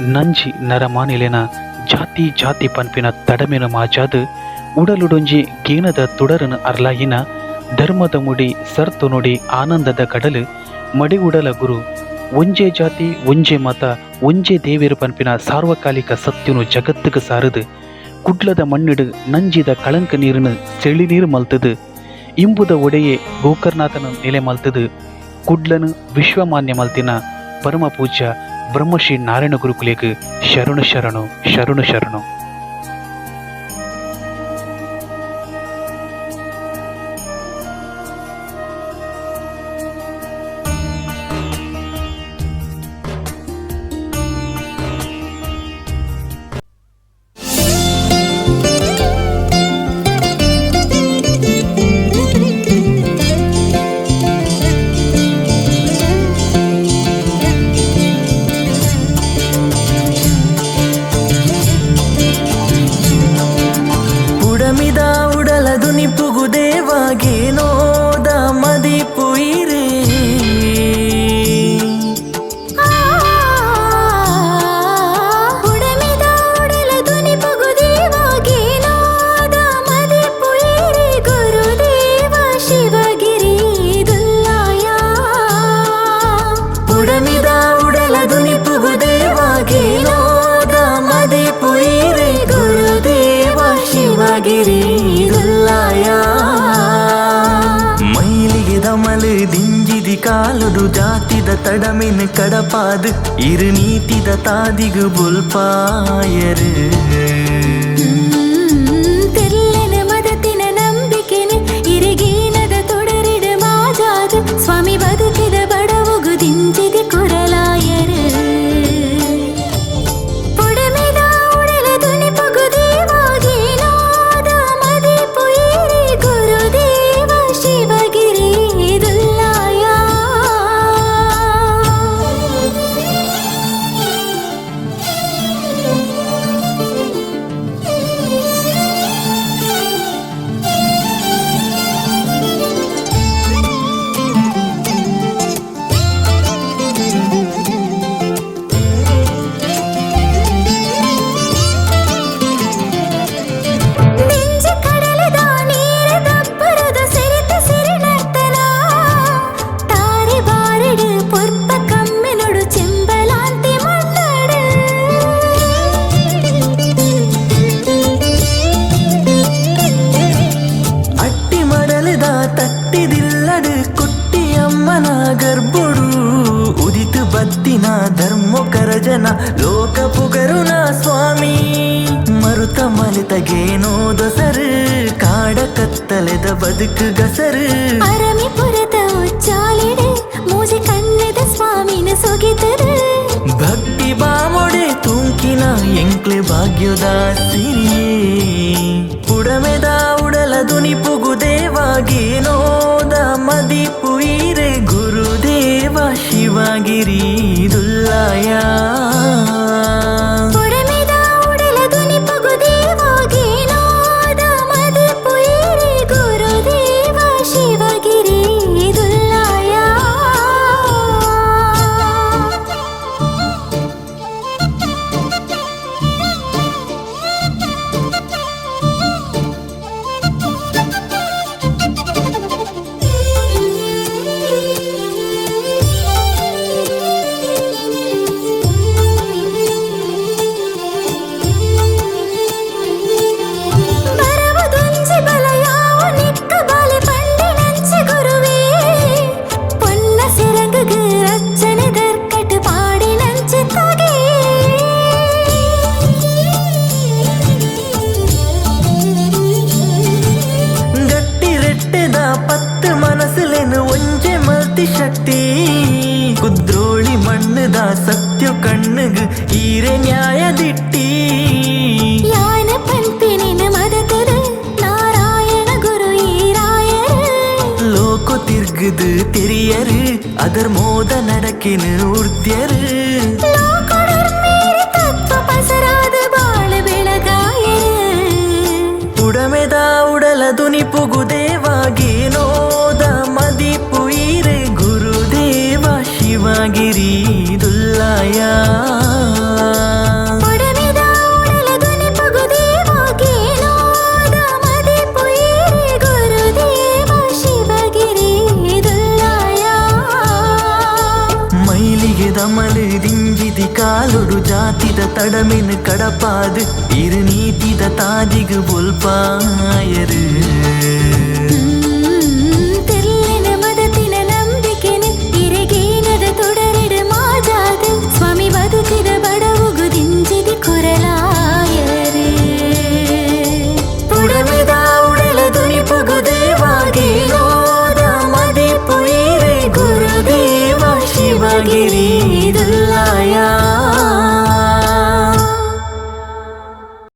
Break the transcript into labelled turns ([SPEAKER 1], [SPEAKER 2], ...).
[SPEAKER 1] ನಂಜಿ ನರಮಾನಿಲಿನ ಜಾತಿ ಜಾತಿ ಪನ್ಪಿನ ತಡಮಿನ ಮಾಜಾದು ಉಡಲುಡೊಂಜಿ ಗೇನದ ತುಡರನ ಅರ್ಲಾಯಿನ ಧರ್ಮದ ಮುಡಿ ಸರ್ತು ನುಡಿ ಆನಂದದ ಕಡಲು ಮಡಿ ಉಡಲ ಗುರು ಒಂಜೇ ಜಾತಿ ಒಂಜೇ ಮತ ಒಂಜೇ ದೇವಿರು ಪನ್ಪಿನ ಸಾರ್ವಕಾಲಿಕ ಸತ್ಯನು ಜಗತ್ತಿಗೆ ಸಾರದು ಕುಡ್ಲದ ಮಣ್ಣಿಡು ನಂಜಿದ ಕಳಂಕ ನೀರನ್ನು ಸೆಳಿ ನೀರು ಮಲ್ತದು ಇಂಬುದ ಒಡೆಯೇ ಗೋಕರ್ನಾಥನ ನೆಲೆ ಮಲ್ತದು ಕುಡ್ಲನು ವಿಶ್ವಮಾನ್ಯ ಮಲ್ತಿನ ಪರಮ ಪೂಜ್ಯ ಬ್ರಹ್ಮಶ್ರೀ ನಾರಾಯಣ ಗುರುಕುಲೆಗೆ ಶರಣು ಶರಣು ಶರಣು ಶರಣು.
[SPEAKER 2] ಮೈಲಿಗೆ ದಮಲು ದಿಂಜಿದಿ ಕಾಲುಡು ಜಾತಿದ ತಡಮಿನ ಕಡಪಾದು ಇರು ನೀತಿದ ತಾದಿಗು ಬುಲ್ಪಾಯರು
[SPEAKER 3] ತೆಲ್ಲನ ಮದತಿನ ನಂಬಿಕೆನೆ ಇರಿಗೇನದ ತೊಡರಿಡು ಮಾಜಾದು ಸ್ವಾಮಿ ಬದುಕಿದ ಬಡವುಗು ದಿಂಜಿದಿ ಕೊರಲಾಯರು ಧರ್ಮಕರಜನ ಲೋಕ ಪುಗರುನ ಸ್ವಾಮಿ ಮರುತ ಮಲಿತಗೇನೋ ದೊಸರು ಕಾಡ ಕತ್ತಲೆದ ಬದುಕು ಗಸರು ಅರಮಿಪುರದ ಉಚ್ಚಾಲಿಡೆ ಮೂಜಿ ಕಣ್ಣದ ಸ್ವಾಮಿನ ಸೊಗಿದರು
[SPEAKER 2] ಭಕ್ತಿ ಬಾಮೊಡೆ ತೂಂಕಿನ ಎಂಕ್ಲೆ ಭಾಗ್ಯದ ಸಿರಿಯೇ ಉಡಮೆದ ಉಡಲ ದುನಿ ಪುಗು ದೇವಾಗೇನೋದ ಮದಿ ಪುಯಿರೆ ಗುರುದೇವ ಶಿವಗಿರಿ ದುಲ್ಲಾಯ ಶಕ್ತಿ ಕುದ್ರೋಳಿ ಮಣ್ಣದ ಸತ್ಯ ಕಣ್ಣುಗು ಈರೆ ನ್ಯಾಯ ದಿಟ್ಟಿ
[SPEAKER 3] ಯಾನ ಪಂಪಿನಿನ ಮದತದ ನಾರಾಯಣ ಗುರು ಈರಾಯರು
[SPEAKER 2] ಲೋಕ ತಿರ್ಗುದು ತೆರಿಯರು ಅದರ್ ಮೋದ ನಡಕಿನ ಉರ್ದ್ಯರು
[SPEAKER 3] ತತ್ವ ಪಸರಾದ ಬಾಳ ಬೆಳಗಾಯರು
[SPEAKER 2] ಉಡಮೆದ ಉಡಲ ದುನಿ ಪುಗು ದೇವಾಗೇನೋದ ಮದಿ ಪುಯಿರೆ ಗುರುದೇವ ಶಿವಗಿರಿ ದುಲ್ಲಾಯ ಕಾಲುಡು ಜಾತಿದ ತಡಮೆನು ಕಡಪಾದು ಇರು ನೀತಿದ ತಾಜಿಗು ಬೊಲ್ಪಾಯರು